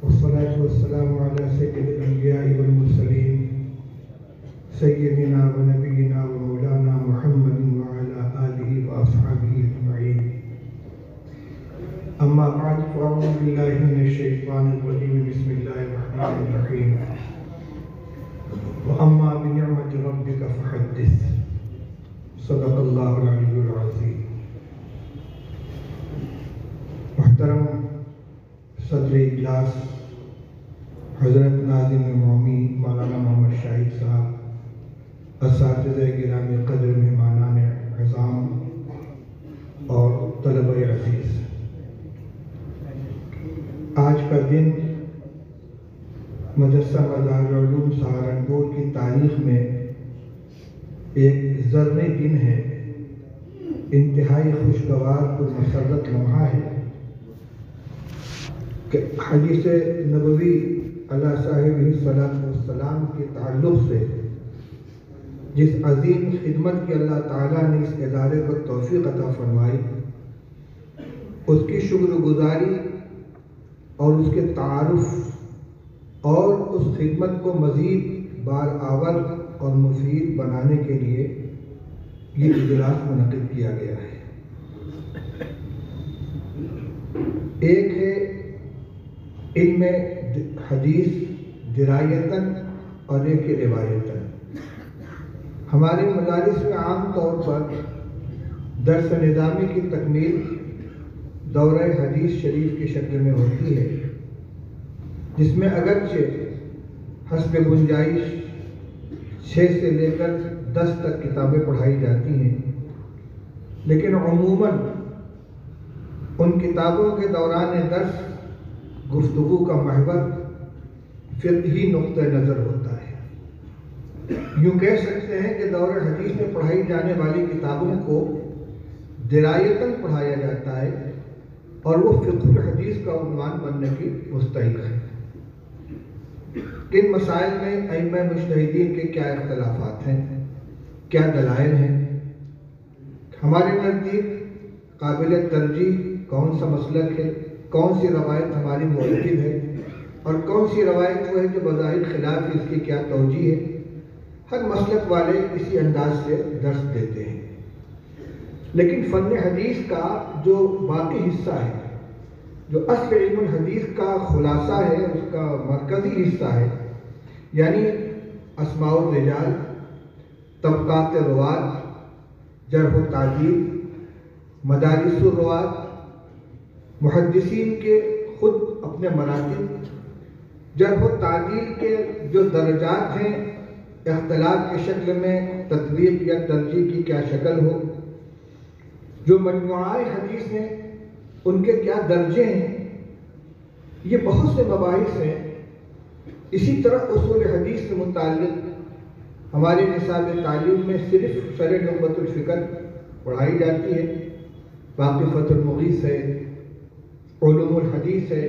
والصلاة والسلام على سيد الأنبياء والمرسلين سيدنا ونبينا ومولانا محمد وعلى آله وأصحابه أجمعين. أما بعد فأعوذ بالله من الشيطان الرجيم. بسم الله الرحمن الرحيم. وأما بنعمة ربك فحدث. صدق الله العلي العظيم. محترم صدر اجلاس حضرت ناظم مومی مولانا محمد شاہد صاحب، اساتذہ گرامی قدر، مہمانان عظام اور طلبہ عزیز، آج کا دن مدرسہ مدارالعلوم سہارنپور کی تاریخ میں ایک زرعی دن ہے، انتہائی خوشگوار اور مسرت لمحہ ہے کہ حدیث نبوی علیہ صاحب السلام کے تعلق سے جس عظیم خدمت کی اللہ تعالیٰ نے اس ادارے کو توفیق عطا فرمائی، اس کی شکر گزاری اور اس کے تعارف اور اس خدمت کو مزید بارآور اور مفید بنانے کے لیے یہ اجلاس منعقد کیا گیا ہے۔ ایک ہے علم حدیث درایتاً اور ایک ہے روایتاً۔ ہمارے مدارس میں عام طور پر درس نظامی کی تکمیل دورہ حدیث شریف کی شکل میں ہوتی ہے، جس میں اگرچہ حسب گنجائش 6 سے لے کر 10 تک کتابیں پڑھائی جاتی ہیں، لیکن عموماً ان کتابوں کے دوران درس گفتگو کا محور فقہی نقطہ نظر ہوتا ہے۔ یوں کہہ سکتے ہیں کہ دور حدیث میں پڑھائی جانے والی کتابوں کو درایتاً پڑھایا جاتا ہے اور وہ فقہ الحدیث کا عنوان بننے کی مستحق ہے۔ ان مسائل میں ائمہ مجتہدین کے کیا اختلافات ہیں، کیا دلائل ہیں؟ ہمارے نزدیک قابل ترجیح کون سا مسلک ہے، کون سی روایت ہماری معتمد ہے اور کون سی روایت وہ ہے جو بظاہر خلاف ہے، اس کی کیا توجیہ ہے؟ ہر مسلک والے اسی انداز سے درس دیتے ہیں، لیکن فن حدیث کا جو باقی حصہ ہے، جو اصل علم الحدیث کا خلاصہ ہے، اس کا مرکزی حصہ ہے، یعنی اسماء الرجال، طبقات روات، جرح و تعدیل، مدارس الروات، محدثین کے خود اپنے مراتب، جرح و تعدیل کے جو درجات ہیں، اختلاف کی شکل میں تطبیق یا ترجیح کی کیا شکل ہو، جو مجموعہ حدیث ہیں ان کے کیا درجے ہیں، یہ بہت سے مباحث ہیں۔ اسی طرح اصول حدیث سے متعلق ہمارے نصاب تعلیم میں صرف شرح نخبۃ الفکر پڑھائی جاتی ہے، باقی فتح المغیث ہے، علوم الحدیث ہے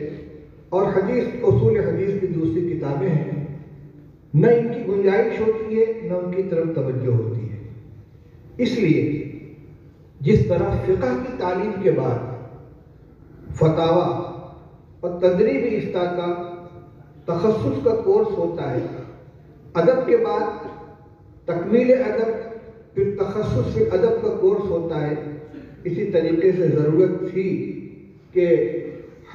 اور حدیث اصول حدیث کی دوسری کتابیں ہیں۔ نہ ان کی گنجائش ہوتی ہے، نہ ان کی طرف توجہ ہوتی ہے۔ اس لیے جس طرح فقہ کی تعلیم کے بعد فتاوی اور تدریب افتاء کا تخصص کا کورس ہوتا ہے، ادب کے بعد تکمیل ادب، پھر تخصص فی ادب کا کورس ہوتا ہے، اسی طریقے سے ضرورت تھی کہ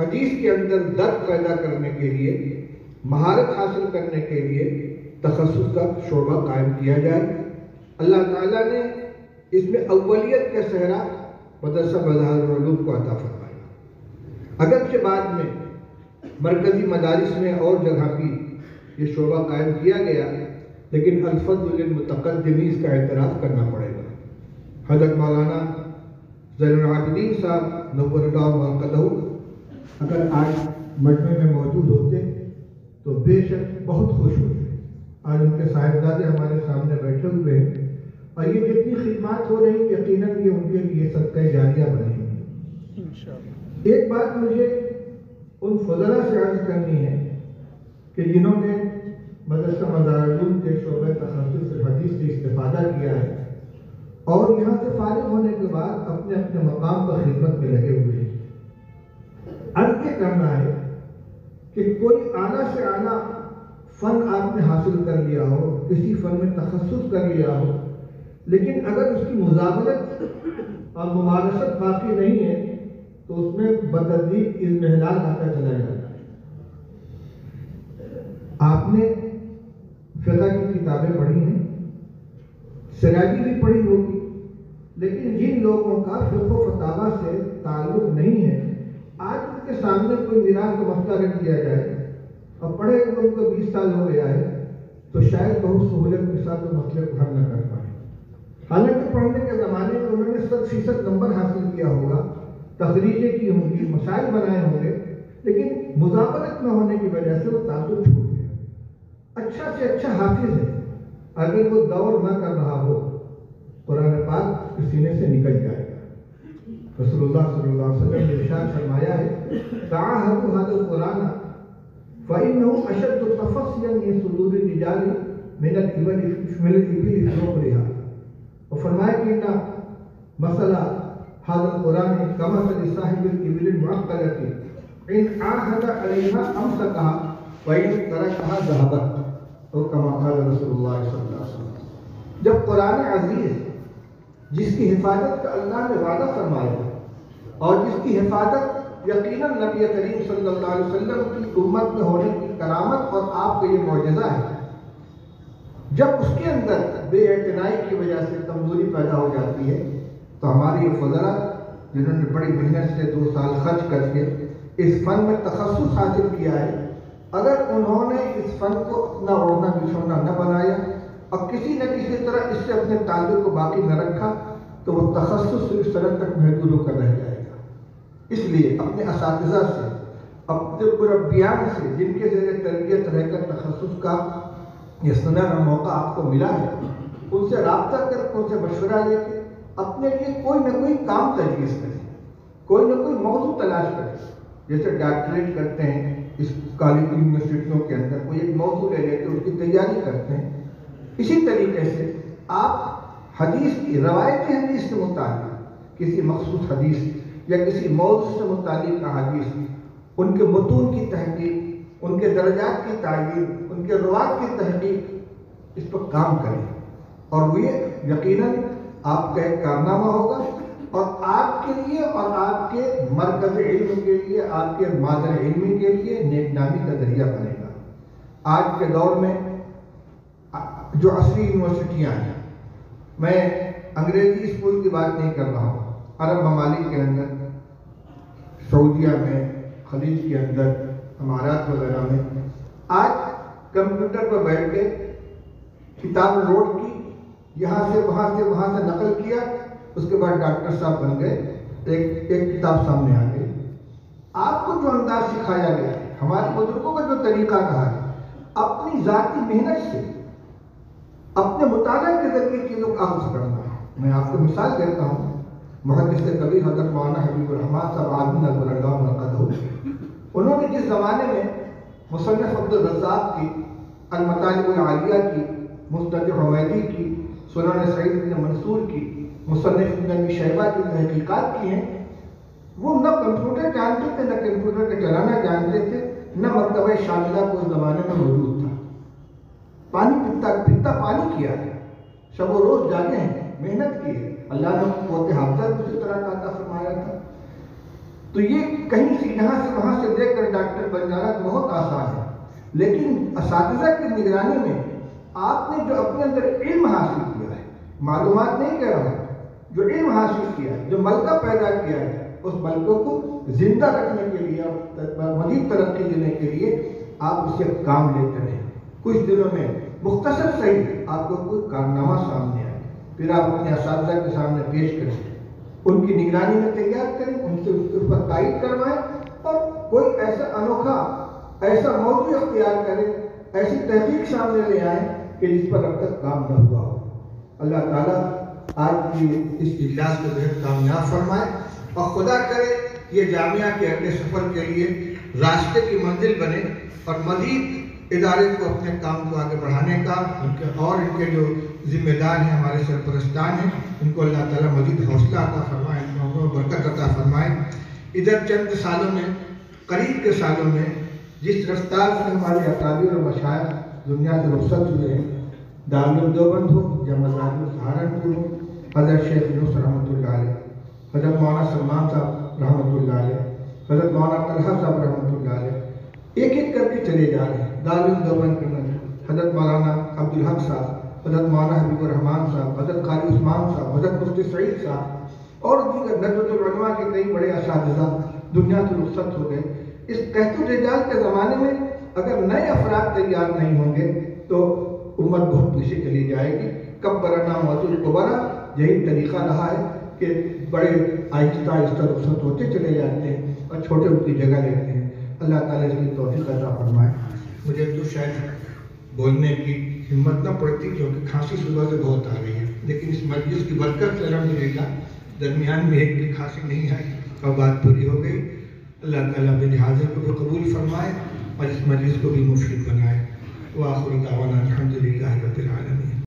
حدیث کے اندر درک پیدا کرنے کے لیے، مہارت حاصل کرنے کے لیے تخصص کا شعبہ قائم کیا جائے۔ اللہ تعالیٰ نے اس میں اولیت کا صحرا مدرسہ مدارالعلوم کو عطا فرمایا۔ اگرچہ بعد میں مرکزی مدارس میں اور جگہ بھی یہ شعبہ قائم کیا گیا، لیکن الفضل للمتقدمین اس کا اعتراف کرنا پڑے گا۔ حضرت مولانا زین العابدین صاحب نور اللہ مرقدہ اگر آج مجمع میں موجود ہوتے تو بے شک بہت خوش ہوتے۔ آج ان کے صاحبزادے ہمارے سامنے بیٹھے ہوئے ہیں اور یہ جتنی خدمات ہو رہی ہیں یقیناً یہ ان کے لیے صدقہ جاریہ بنے گی۔ ایک بات مجھے ان فضلاء سے عرض کرنی ہے کہ جنہوں نے مدرسہ مدارالعلوم کے شعبہ تخصص حدیث سے استفادہ کیا ہے، اور یہاں سے فارغ ہونے کے بعد اپنے اپنے مقام پر خدمت میں لگے ہوئے ہیں۔ عرض یہ کرنا ہے کہ کوئی اعلیٰ سے اعلیٰ فن آپ نے حاصل کر لیا ہو، کسی فن میں تخصص کر لیا ہو، لیکن اگر اس کی مزاولت اور ممارست باقی نہیں ہے تو اس میں بتدریج اضمحلال آتا چلا جاتا ہے۔ آپ نے فقہ کی کتابیں پڑھی ہیں، سراجی بھی پڑھی ہوگی، لیکن جن لوگوں کا فقہ و فتاوی سے تعلق نہیں ہے، آج ان کے سامنے کوئی میراث کا مسئلہ رکھ دیا جائے اور پڑھے ہوئے ان کو 20 سال ہو گیا ہے تو شاید بہت سہولت کے ساتھ وہ مسئلے کو حل نہ کر پائے۔ حالانکہ پڑھنے کے زمانے میں انہوں نے 100% نمبر حاصل کیا ہوگا، تخریجیں کی ہوں گی، مسائل بنائے ہوں گے، لیکن مذاکرت نہ ہونے کی وجہ سے وہ تعلق چھوڑ گیا۔ اچھا سے اچھا حافظ ہے، اگر وہ دور نہ کر رہا ہو قرآن پاک اس کے سینے سے نکل جائے گا۔ رسول اللہ صلی اللہ علیہ وسلم نے ارشاد فرمایا ہے تعاہدوا ھذا القرآن فإنه أشد تفصيلا من صدور الرجال من الإبل في عمرها، اور فرمایا کہ مسئلہ ھذا القرآن كمثل صاحب الإبل المعقلة إن عاهد عليها أمسكها وإن تركها ذهبت، اور كما قال رسول اللہ صلی اللہ علیہ وسلم۔ جب قرآن عزیز جس کی حفاظت کا اللہ نے وعدہ فرمایا اور جس کی حفاظت یقیناً نبی کریم صلی اللہ علیہ وسلم کی امت میں ہونے کی کرامت اور آپ کا یہ معجزہ ہے، جب اس کے اندر بے اعتنائی کی وجہ سے کمزوری پیدا ہو جاتی ہے تو ہماری یہ فضلہ جنہوں نے بڑی محنت سے 2 سال خرچ کر کے اس فن میں تخصص حاصل کیا ہے، اگر انہوں نے اس فن کو اپنا اوڑھنا بچھونا نہ بنایا اور کسی نہ کسی طرح اس سے اپنے تعلق کو باقی نہ رکھا تو وہ تخصص صرف سرحد تک محدود ہو کر رہ جائے گا۔ اس لیے اپنے اساتذہ سے، اپنے مربیان سے جن کے زیر تربیت رہ کر تخصص کا یہ سنہرا موقع آپ کو ملا ہے، ان سے رابطہ کر کے ان سے مشورہ لے کے اپنے لیے کوئی نہ کوئی کام تجویز کریں، کوئی نہ کوئی موضوع تلاش کریں۔ جیسے ڈاکٹریٹ کرتے ہیں اس کالج یونیورسٹیوں کے اندر، کوئی ایک موضوع لے لیتے اس کی تیاری کرتے ہیں، اسی طریقے سے آپ حدیث کی روایتی حدیث سے متعلق کسی مخصوص حدیث یا کسی موضوع سے متعلق احادیث، ان کے متون کی تحقیق، ان کے درجات کی تعیین، ان کے روات کی تحقیق، اس پر کام کریں، اور وہ یقیناً آپ کا ایک کارنامہ ہوگا اور آپ کے لیے اور آپ کے مرکز علم کے لیے، آپ کے مادر علمی کے لیے نیک نامی کا ذریعہ بنے گا۔ آج کے دور میں جو عصری یونیورسٹیاں ہیں، میں انگریزی اسکول کی بات نہیں کر رہا ہوں، عرب ممالک کے اندر، سعودیہ میں، خلیج کے اندر، امارات وغیرہ میں، آج کمپیوٹر پر بیٹھ کے کتاب لوڈ کی، یہاں سے وہاں سے وہاں سے نقل کیا، اس کے بعد ڈاکٹر صاحب بن گئے، ایک کتاب سامنے آ گئی۔ آپ کو جو انداز سکھایا گیا ہے، ہمارے بزرگوں کا جو طریقہ رہا ہے، اپنی ذاتی محنت سے، اپنے مطالعے کے ذریعے چیزوں کو اخذ کرنا ہے۔ میں آپ کو مثال دیتا ہوں، محدث کبیر حضرت مولانا حبیب الرحمن صاحب عالم نظر اللہ مرقدہ، انہوں نے جس زمانے میں مصنف عبد الرزاق کی، المطالب العالیہ کی، مستدرک حمیدی کی، سنن سعید بن منصور کی، مصنف ابن ابی شیبہ کی تحقیقات کی ہیں، وہ نہ کمپیوٹر جانتے تھے، نہ کمپیوٹر کا چلانا جانتے تھے، نہ مکتبہ شاملہ کو اس زمانے میں موجود تھا۔ پانی پتا پانی کیا ہے، شب و روز جاگے ہیں، محنت کی ہے، اللہ نے قوت حافظہ کو اس طرح کا عطا فرمایا تھا۔ تو یہ کہیں سے یہاں سے وہاں سے لے کر ڈاکٹر بن جانا بہت آسان ہے، لیکن اساتذہ کی نگرانی میں آپ نے جو اپنے اندر علم حاصل کیا ہے، معلومات نہیں کہہ رہا ہوں، جو علم حاصل کیا ہے، جو ملکہ پیدا کیا ہے، اس ملکوں کو زندہ رکھنے کے لیے، مزید ترقی دینے کے لیے آپ اسے کام لیتے رہیں۔ کچھ دنوں میں مختصر صحیح آپ کو کوئی کارنامہ سامنے آئے، پھر آپ اپنے اساتذہ کے سامنے پیش کریں، ان کی نگرانی میں تیار کریں، ان سے اس کے اوپر تائید کروائیں، اور کوئی ایسا انوکھا ایسا موضوع اختیار کریں، ایسی تحقیق سامنے لے آئیں کہ جس پر اب تک کام نہ ہوا ہو۔ اللہ تعالیٰ آج کی اس اجلاس کو بہت کامیاب فرمائے، اور خدا کرے یہ جامعہ کے اگلے سفر کے لیے راستے کی منزل بنے، اور مزید ادارے کو اپنے کام کو آگے بڑھانے کا اور ان کے جو ذمہ دار ہیں، ہمارے سرپرستان ہیں، ان کو اللہ تعالیٰ مزید حوصلہ عطا فرمائے، ان کو عمر و برکت عطا فرمائے۔ ادھر چند سالوں میں، قریب کے سالوں میں جس رفتار سے ہمارے اکابر اور مشائخ دنیا سے رخصت ہوئے ہیں، دارالعلوم دیوبند ہو یا مدارس سہارنپور ہو، حضرت شیخ یونس رحمۃ اللہ علیہ، حضرت مولانا سلمان صاحب رحمۃ اللہ علیہ، حضرت مولانا طلحہ صاحب رحمۃ اللہ علیہ، ایک ایک کر کے چلے جا رہے ہیں۔ دارالعلوم دیوبند کے اندر حضرت مولانا عبدالحق صاحب، حضرت مولانا حبیب الرحمان صاحب، حضرت قاری عثمان صاحب، حضرت مفتی سعید صاحب اور دیگر ندوۃ العلماء کے کئی بڑے اساتذہ دنیا سے رخصت ہو گئے۔ اس قحط و رجال کے زمانے میں اگر نئے افراد تیار نہیں ہوں گے تو امت بہت پیچھے چلی جائے گی۔ کبرنا موت القبرا، یہی طریقہ رہا ہے کہ بڑے آہستہ آہستہ رخصت ہوتے چلے جاتے ہیں اور چھوٹے ان کی جگہ لیتے ہیں۔ اللہ تعالیٰ اس کی توفیق عطا فرمائے۔ مجھے تو شاید بولنے کی ہمت نہ پڑتی کیونکہ کھانسی صبح سے بہت آ رہی ہے، لیکن اس مجلس کی برکت سے الحمدللہ درمیان میں ایک بھی کھانسی نہیں آئی اور بات پوری ہو گئی۔ اللہ تعالیٰ میرے حاضر کو بھی قبول فرمائے اور اس مجلس کو بھی مفید بنائے۔ وآخر دعوانا الحمدللہ رب العالمین۔